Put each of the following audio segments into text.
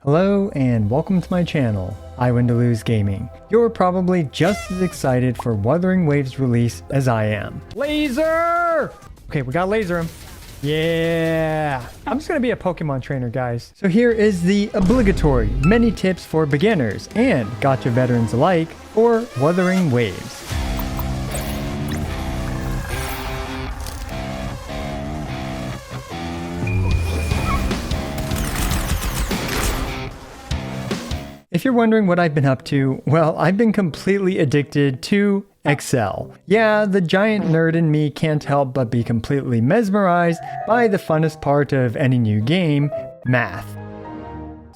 Hello and welcome to my channel, iWinToLose Gaming. You're probably just as excited for Wuthering Waves release as I am. Laser! Okay, we got laser him. Yeah! I'm just gonna be a Pokemon trainer, guys. So here is the obligatory many tips for beginners and Gacha veterans alike for Wuthering Waves. If you're wondering what I've been up to, well, I've been completely addicted to Excel. Yeah, the giant nerd in me can't help but be completely mesmerized by the funnest part of any new game, math.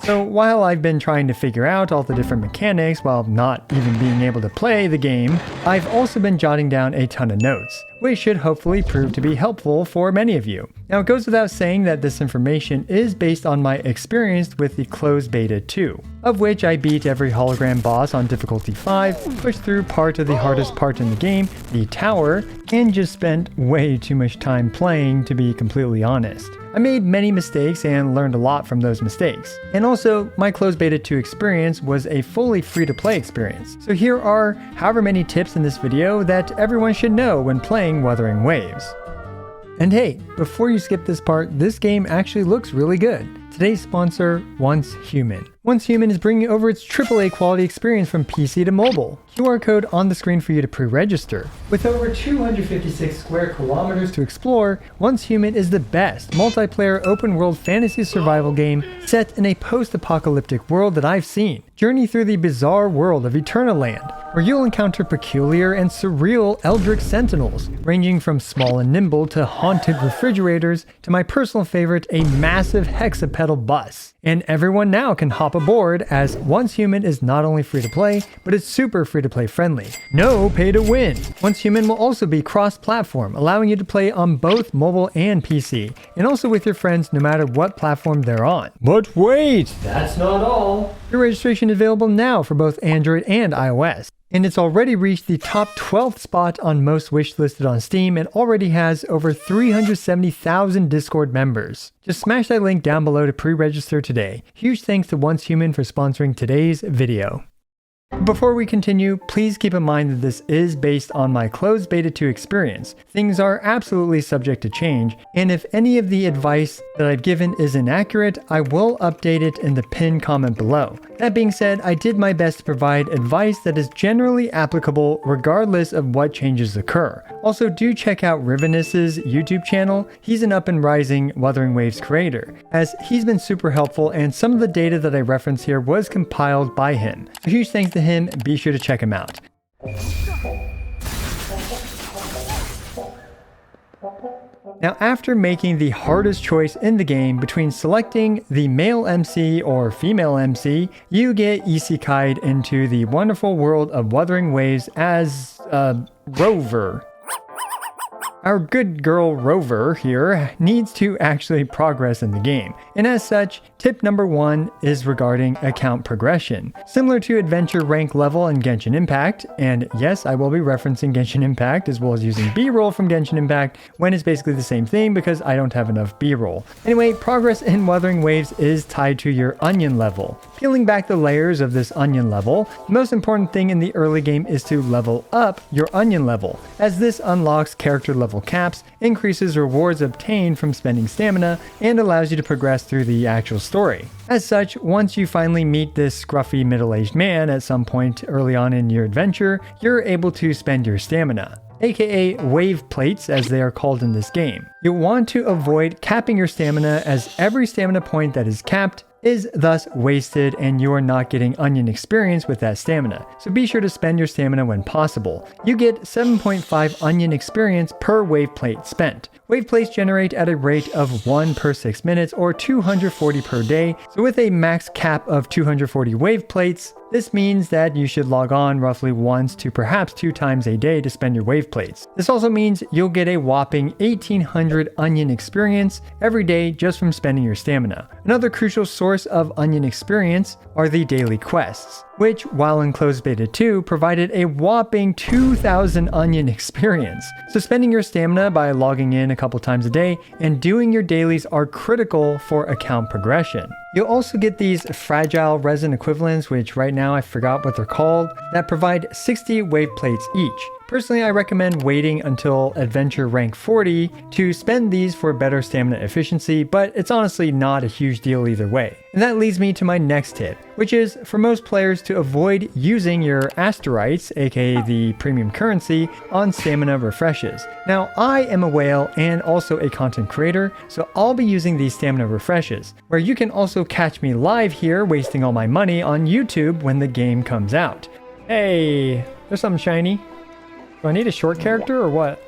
So while I've been trying to figure out all the different mechanics while not even being able to play the game, I've also been jotting down a ton of notes, which should hopefully prove to be helpful for many of you. Now it goes without saying that this information is based on my experience with the closed beta 2, of which I beat every hologram boss on difficulty 5, pushed through part of the hardest part in the game, the tower, and just spent way too much time playing, to be completely honest. I made many mistakes and learned a lot from those mistakes. And also, my closed beta 2 experience was a fully free-to-play experience. So here are however many tips in this video that everyone should know when playing Wuthering Waves. And hey, before you skip this part, this game actually looks really good. Today's sponsor, Once Human. Once Human is bringing over its AAA quality experience from PC to mobile. QR code on the screen for you to pre-register. With over 256 square kilometers to explore, Once Human is the best multiplayer open-world fantasy survival game set in a post-apocalyptic world that I've seen. Journey through the bizarre world of Eternaland, where you'll encounter peculiar and surreal eldritch sentinels, ranging from small and nimble to haunted refrigerators to my personal favorite, a massive hexapedal bus. And everyone now can hop aboard, as Once Human is not only free to play, but it's super free to play friendly. No pay to win. Once Human will also be cross-platform, allowing you to play on both mobile and PC, and also with your friends no matter what platform they're on. But wait, that's not all. Your registration is available now for both Android and iOS. And it's already reached the top 12th spot on most wishlisted on Steam and already has over 370,000 Discord members. Just smash that link down below to pre-register today. Huge thanks to Once Human for sponsoring today's video. Before we continue, please keep in mind that this is based on my closed beta 2 experience. Things are absolutely subject to change, and if any of the advice that I've given is inaccurate, I will update it in the pinned comment below. That being said, I did my best to provide advice that is generally applicable regardless of what changes occur. Also, do check out Rivenus's YouTube channel. He's an up and rising Wuthering Waves creator, as he's been super helpful and some of the data that I reference here was compiled by him. A huge thanks to him, be sure to check him out. Now, after making the hardest choice in the game between selecting the male MC or female MC, you get isekai'd into the wonderful world of Wuthering Waves as a rover. Our good girl Rover here needs to actually progress in the game, and as such, tip number 1 is regarding account progression. Similar to adventure rank level in Genshin Impact, and yes, I will be referencing Genshin Impact as well as using B-roll from Genshin Impact when it's basically the same thing because I don't have enough B-roll. Anyway, progress in Wuthering Waves is tied to your onion level. Peeling back the layers of this onion level, the most important thing in the early game is to level up your onion level, as this unlocks character level caps, increases rewards obtained from spending stamina, and allows you to progress through the actual story. As such, once you finally meet this scruffy middle-aged man at some point early on in your adventure, you're able to spend your stamina, aka Waveplates as they are called in this game. You'll want to avoid capping your stamina, as every stamina point that is capped is thus wasted and you are not getting onion experience with that stamina. So be sure to spend your stamina when possible. You get 7.5 onion experience per wave plate spent. Wave plates generate at a rate of 1 per 6 minutes or 240 per day. So with a max cap of 240 wave plates, this means that you should log on roughly once to perhaps 2 times a day to spend your wave plates. This also means you'll get a whopping 1800 onion experience every day just from spending your stamina. Another crucial source of onion experience are the daily quests, which, while in closed beta 2, provided a whopping 2000 onion experience. So spending your stamina by logging in a couple times a day and doing your dailies are critical for account progression. You'll also get these fragile resin equivalents, which right now I forgot what they're called, that provide 60 wave plates each. Personally, I recommend waiting until Adventure rank 40 to spend these for better stamina efficiency, but it's honestly not a huge deal either way. And that leads me to my next tip, which is for most players to avoid using your Asterites, aka the premium currency, on stamina refreshes. Now, I am a whale and also a content creator, so I'll be using these stamina refreshes, where you can also catch me live here wasting all my money on YouTube when the game comes out. Hey, there's something shiny. Do I need a short character or what?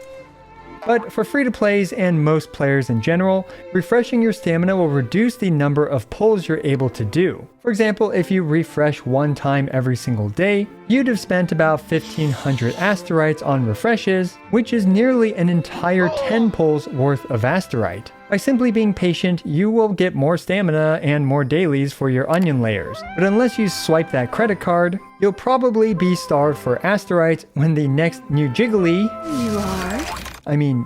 But for free-to-plays and most players in general, refreshing your stamina will reduce the number of pulls you're able to do. For example, if you refresh one time every single day, you'd have spent about 1500 Asterites on refreshes, which is nearly an entire 10 pulls worth of Asterite. By simply being patient, you will get more stamina and more dailies for your onion layers. But unless you swipe that credit card, you'll probably be starved for Asterites when the next new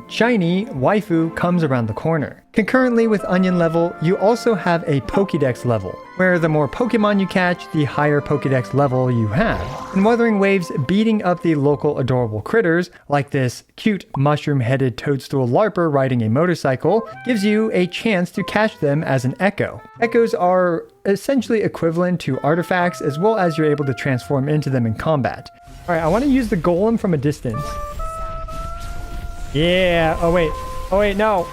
shiny waifu comes around the corner. Concurrently with Onion level, you also have a Pokédex level, where the more Pokemon you catch, the higher Pokédex level you have. In Wuthering Waves, beating up the local adorable critters, like this cute mushroom-headed toadstool larper riding a motorcycle, gives you a chance to catch them as an echo. Echoes are essentially equivalent to artifacts, as well as you're able to transform into them in combat. Alright, I want to use the golem from a distance. Yeah, oh wait, no.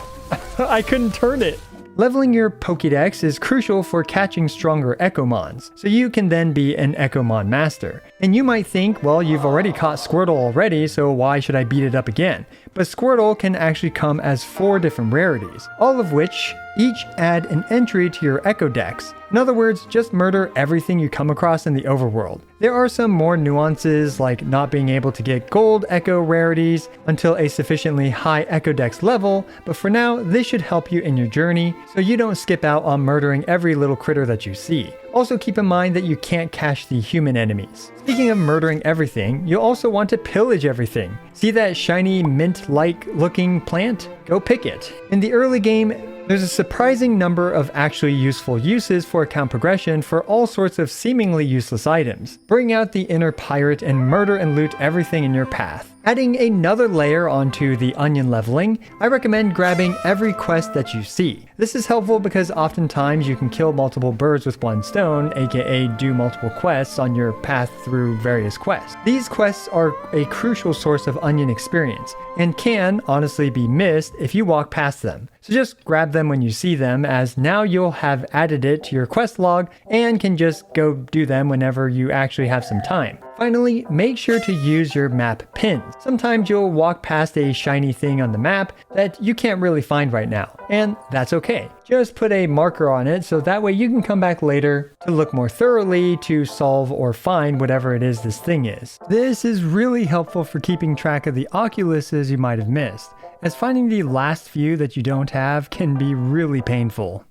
I couldn't turn it. Leveling your Pokédex is crucial for catching stronger Ecomons, so you can then be an Ecomon master. And you might think, well, you've already caught Squirtle already, so why should I beat it up again? But Squirtle can actually come as 4 different rarities, all of which each add an entry to your Echo Dex. In other words, just murder everything you come across in the overworld. There are some more nuances, like not being able to get gold Echo rarities until a sufficiently high Echo Dex level, but for now, this should help you in your journey, so you don't skip out on murdering every little critter that you see. Also keep in mind that you can't catch the human enemies. Speaking of murdering everything, you'll also want to pillage everything. See that shiny mint-like looking plant? Go pick it. In the early game, there's a surprising number of actually useful uses for account progression for all sorts of seemingly useless items. Bring out the inner pirate and murder and loot everything in your path. Adding another layer onto the onion leveling, I recommend grabbing every quest that you see. This is helpful because oftentimes you can kill multiple birds with one stone, aka do multiple quests on your path through various quests. These quests are a crucial source of onion experience, and can honestly be missed if you walk past them. So just grab them when you see them, as now you'll have added it to your quest log and can just go do them whenever you actually have some time. Finally, make sure to use your map pins. Sometimes you'll walk past a shiny thing on the map that you can't really find right now, and that's okay. Just put a marker on it so that way you can come back later to look more thoroughly to solve or find whatever it is this thing is. This is really helpful for keeping track of the oculuses you might have missed, as finding the last few that you don't have can be really painful.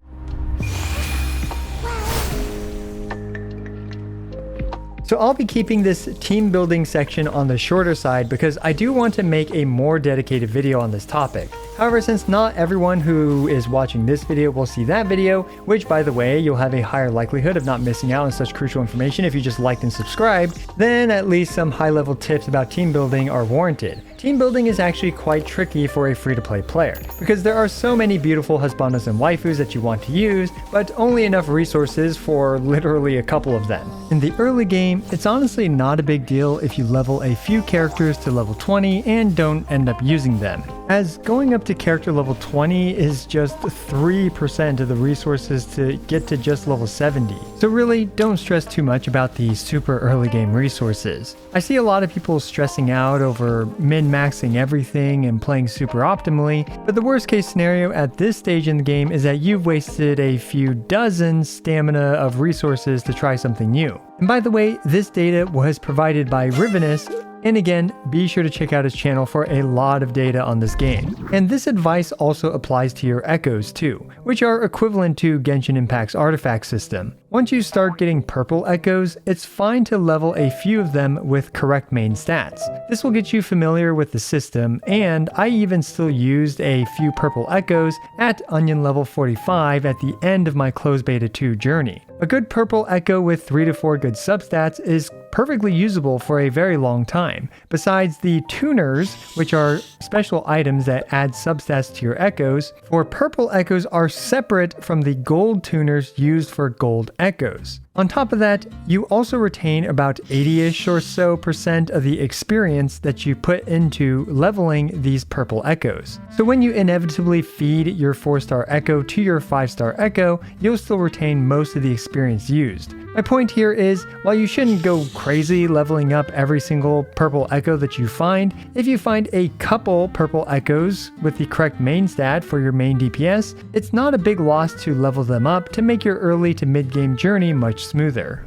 So I'll be keeping this team building section on the shorter side because I do want to make a more dedicated video on this topic. However, since not everyone who is watching this video will see that video, which by the way, you'll have a higher likelihood of not missing out on such crucial information if you just liked and subscribed, then at least some high-level tips about team building are warranted. Team building is actually quite tricky for a free-to-play player, because there are so many beautiful husbandos and waifus that you want to use, but only enough resources for literally a couple of them. In the early game, it's honestly not a big deal if you level a few characters to level 20 and don't end up using them, as going up to character level 20 is just 3% of the resources to get to just level 70. So really, don't stress too much about the super early game resources. I see a lot of people stressing out over min-maxing everything and playing super optimally, but the worst case scenario at this stage in the game is that you've wasted a few dozen stamina of resources to try something new. And by the way, this data was provided by Rivenus, and again, be sure to check out his channel for a lot of data on this game. And this advice also applies to your echoes too, which are equivalent to Genshin Impact's artifact system. Once you start getting purple echoes, it's fine to level a few of them with correct main stats. This will get you familiar with the system, and I even still used a few purple echoes at onion level 45 at the end of my closed beta 2 journey. A good purple echo with 3 to 4 good substats is perfectly usable for a very long time. Besides the tuners, which are special items that add substats to your echoes, for purple echoes are separate from the gold tuners used for gold echoes. On top of that, you also retain about 80-ish or so % of the experience that you put into leveling these purple echoes. So when you inevitably feed your 4-star echo to your 5-star echo, you'll still retain most of the experience used. My point here is, while you shouldn't go crazy leveling up every single purple echo that you find, if you find a couple purple echoes with the correct main stat for your main DPS, it's not a big loss to level them up to make your early to mid-game journey much smoother.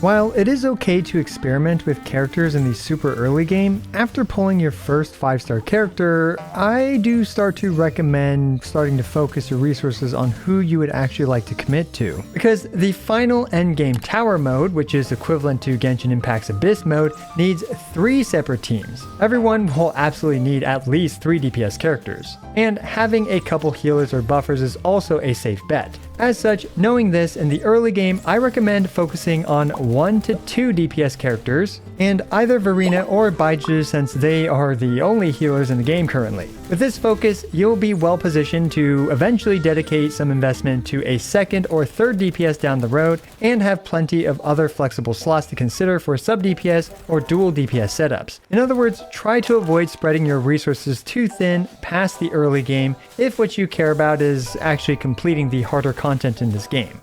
While it is okay to experiment with characters in the super early game, after pulling your first 5-star character, I do start to recommend starting to focus your resources on who you would actually like to commit to. Because the final endgame tower mode, which is equivalent to Genshin Impact's Abyss mode, needs 3 separate teams. Everyone will absolutely need at least 3 DPS characters. And having a couple healers or buffers is also a safe bet. As such, knowing this in the early game, I recommend focusing on 1 to 2 DPS characters, and either Verena or Baiju since they are the only healers in the game currently. With this focus, you'll be well positioned to eventually dedicate some investment to a 2nd or 3rd DPS down the road, and have plenty of other flexible slots to consider for sub DPS or dual DPS setups. In other words, try to avoid spreading your resources too thin past the early game if what you care about is actually completing the harder content in this game.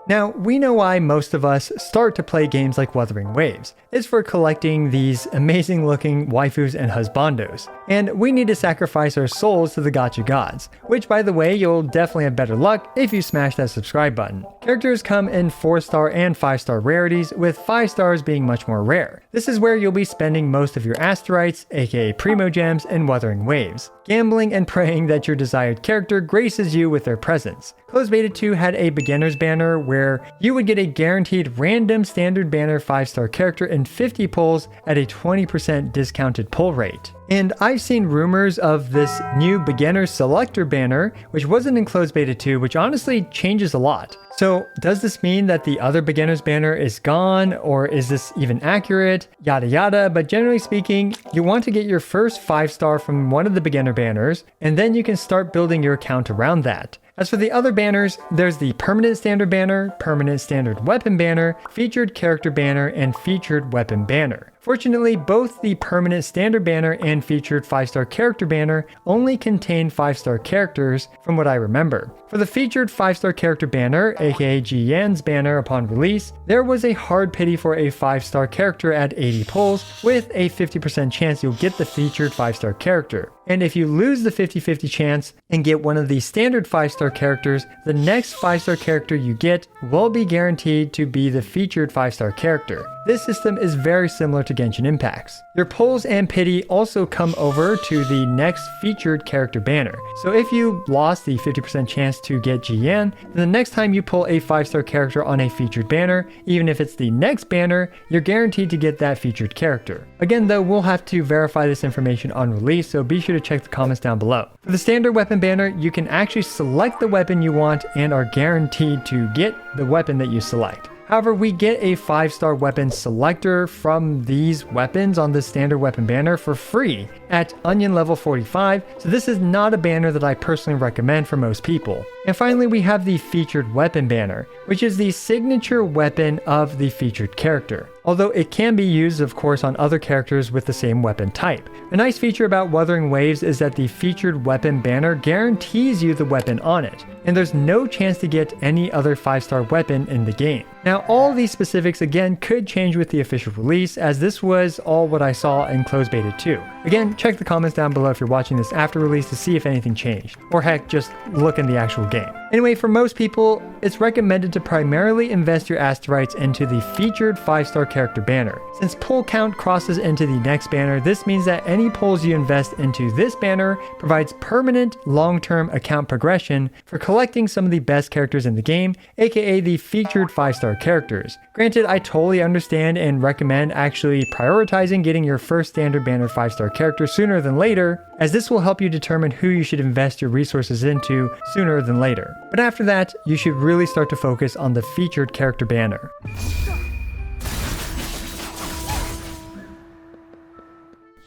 Now, we know why most of us start to play games like Wuthering Waves. It's for collecting these amazing looking waifus and husbandos. And we need to sacrifice our souls to the gacha gods, which by the way, you'll definitely have better luck if you smash that subscribe button. Characters come in 4-star and 5-star rarities, with 5 stars being much more rare. This is where you'll be spending most of your Asterites, aka Primo Gems, and Wuthering Waves, gambling and praying that your desired character graces you with their presence. Closed Beta 2 had a beginner's banner where you would get a guaranteed random standard banner 5-star character in 50 pulls at a 20% discounted pull rate. And I've seen rumors of this new beginner selector banner, which wasn't in Closed Beta 2, which honestly changes a lot. So does this mean that the other beginner's banner is gone, or is this even accurate? Yada yada, but generally speaking, you want to get your first 5-star from one of the beginner banners, and then you can start building your account around that. As for the other banners, there's the permanent standard banner, permanent standard weapon banner, featured character banner, and featured weapon banner. Fortunately, both the permanent standard banner and featured 5-star character banner only contain 5-star characters from what I remember. For the featured 5-star character banner, aka Ji Yan's banner upon release, there was a hard pity for a 5-star character at 80 pulls with a 50% chance you'll get the featured 5-star character. And if you lose the 50-50 chance and get one of the standard 5-star characters, the next 5-star character you get will be guaranteed to be the featured 5-star character. This system is very similar to Genshin Impact's. Your pulls and pity also come over to the next featured character banner. So if you lost the 50% chance to get Ji Yan, then the next time you pull a 5-star character on a featured banner, even if it's the next banner, you're guaranteed to get that featured character. Again though, we'll have to verify this information on release, so be sure to check the comments down below. For the standard weapon banner, you can actually select the weapon you want and are guaranteed to get the weapon that you select. However, we get a 5-star weapon selector from these weapons on the standard weapon banner for free at onion level 45, so this is not a banner that I personally recommend for most people. And finally, we have the featured weapon banner, which is the signature weapon of the featured character. Although it can be used, of course, on other characters with the same weapon type. A nice feature about Wuthering Waves is that the featured weapon banner guarantees you the weapon on it. and there's no chance to get any other 5-star weapon in the game. Now, all these specifics again could change with the official release, as this was all what I saw in closed beta 2. Again, check the comments down below if you're watching this after release to see if anything changed, or heck, just look in the actual game. Anyway, for most people, it's recommended to primarily invest your Asterites into the featured 5-star character banner. Since pull count crosses into the next banner, this means that any pulls you invest into this banner provides permanent long-term account progression for collecting some of the best characters in the game, aka the featured 5-star characters. Granted, I totally understand and recommend actually prioritizing getting your first standard banner 5-star character sooner than later, as this will help you determine who you should invest your resources into sooner than later. But after that, you should really start to focus on the featured character banner.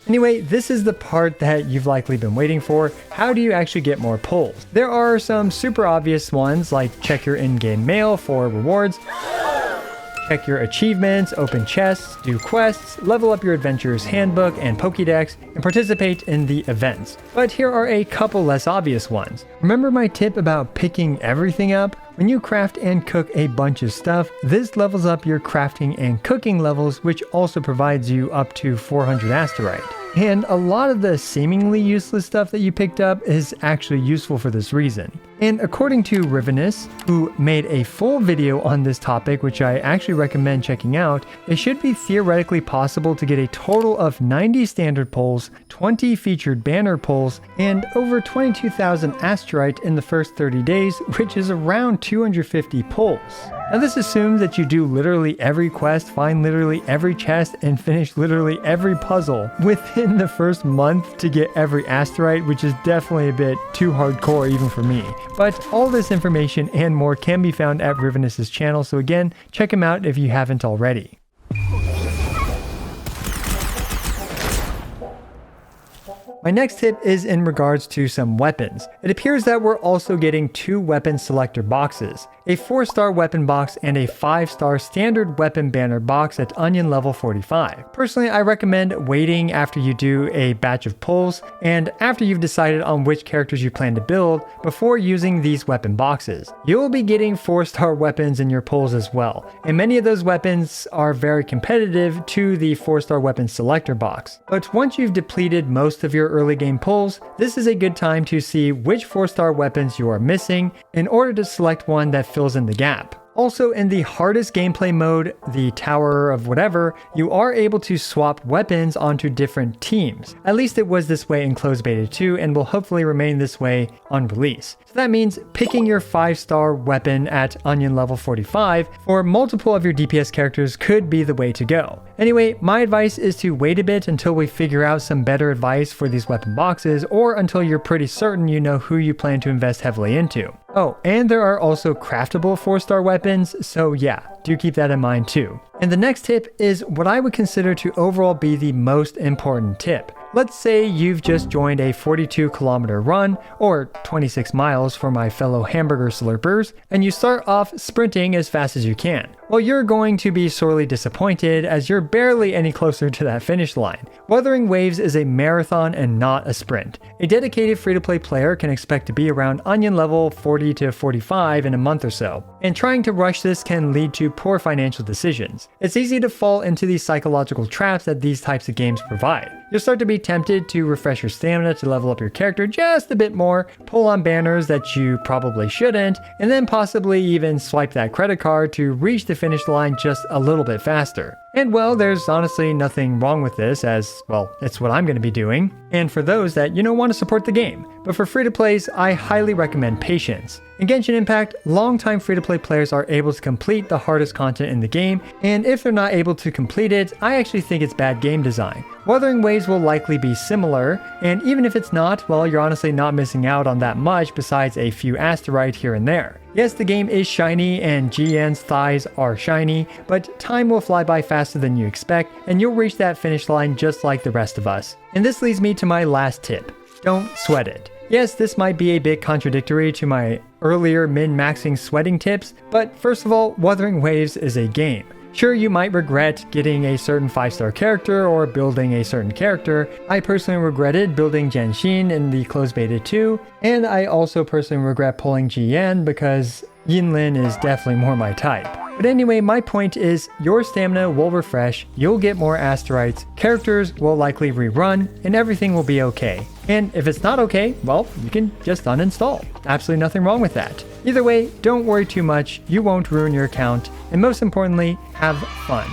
Anyway, this is the part that you've likely been waiting for. How do you actually get more pulls? There are some super obvious ones like check your in-game mail for rewards, check your achievements, open chests, do quests, level up your adventurer's handbook and Pokédex, and participate in the events. But here are a couple less obvious ones. Remember my tip about picking everything up? When you craft and cook a bunch of stuff, this levels up your crafting and cooking levels, which also provides you up to 400 Asterite. And a lot of the seemingly useless stuff that you picked up is actually useful for this reason. And according to Rivenous, who made a full video on this topic, which I actually recommend checking out, it should be theoretically possible to get a total of 90 standard pulls, 20 featured banner pulls, and over 22,000 Asterite in the first 30 days, which is around 250 pulls. Now this assumes that you do literally every quest, find literally every chest, and finish literally every puzzle within the first month to get every Asterite, which is definitely a bit too hardcore even for me. But all this information and more can be found at Rivenous' channel, so again, check him out if you haven't already. My next tip is in regards to some weapons. It appears that we're also getting 2 weapon selector boxes, a 4-star weapon box and a 5-star standard weapon banner box at onion level 45. Personally, I recommend waiting after you do a batch of pulls and after you've decided on which characters you plan to build before using these weapon boxes. You'll be getting 4-star weapons in your pulls as well, and many of those weapons are very competitive to the 4-star weapon selector box. But once you've depleted most of your early game pulls, this is a good time to see which 4-star weapons you are missing in order to select one that fills in the gap. Also, in the hardest gameplay mode, the Tower of whatever, you are able to swap weapons onto different teams. At least it was this way in closed beta 2 and will hopefully remain this way on release. So that means picking your 5-star weapon at onion level 45 for multiple of your DPS characters could be the way to go. Anyway, my advice is to wait a bit until we figure out some better advice for these weapon boxes, or until you're pretty certain you know who you plan to invest heavily into. Oh, and there are also craftable 4-star weapons, so yeah, do keep that in mind too. And the next tip is what I would consider to overall be the most important tip. Let's say you've just joined a 42-kilometer run, or 26 miles for my fellow hamburger slurpers, and you start off sprinting as fast as you can. Well, you're going to be sorely disappointed as you're barely any closer to that finish line. Wuthering Waves is a marathon and not a sprint. A dedicated free-to-play player can expect to be around onion level 40 to 45 in a month or so, and trying to rush this can lead to poor financial decisions. It's easy to fall into the psychological traps that these types of games provide. You'll start to be tempted to refresh your stamina to level up your character just a bit more, pull on banners that you probably shouldn't, and then possibly even swipe that credit card to reach the finish line just a little bit faster. And well, there's honestly nothing wrong with this, as, well, it's what I'm going to be doing. And for those that, want to support the game. But for free-to-plays, I highly recommend patience. In Genshin Impact, long-time free-to-play players are able to complete the hardest content in the game, and if they're not able to complete it, I actually think it's bad game design. Wuthering Waves will likely be similar, and even if it's not, well, you're honestly not missing out on that much besides a few Asterite here and there. Yes, the game is shiny and GN's thighs are shiny, but time will fly by faster than you expect, and you'll reach that finish line just like the rest of us. And this leads me to my last tip. Don't sweat it. Yes, this might be a bit contradictory to my earlier min-maxing sweating tips, but first of all, Wuthering Waves is a game. Sure, you might regret getting a certain 5-star character or building a certain character. I personally regretted building Genshin in the closed beta 2, and I also personally regret pulling Jian because Yinlin is definitely more my type. But anyway, my point is your stamina will refresh, you'll get more Asterites, characters will likely rerun, and everything will be okay. And if it's not okay, well, you can just uninstall. Absolutely nothing wrong with that. Either way, don't worry too much, you won't ruin your account, and most importantly, have fun.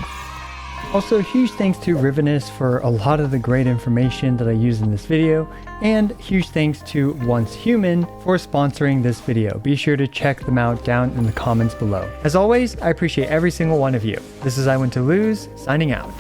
Also, huge thanks to Rivenus for a lot of the great information that I use in this video, and huge thanks to Once Human for sponsoring this video. Be sure to check them out down in the comments below. As always, I appreciate every single one of you. This is I Want to Lose, signing out.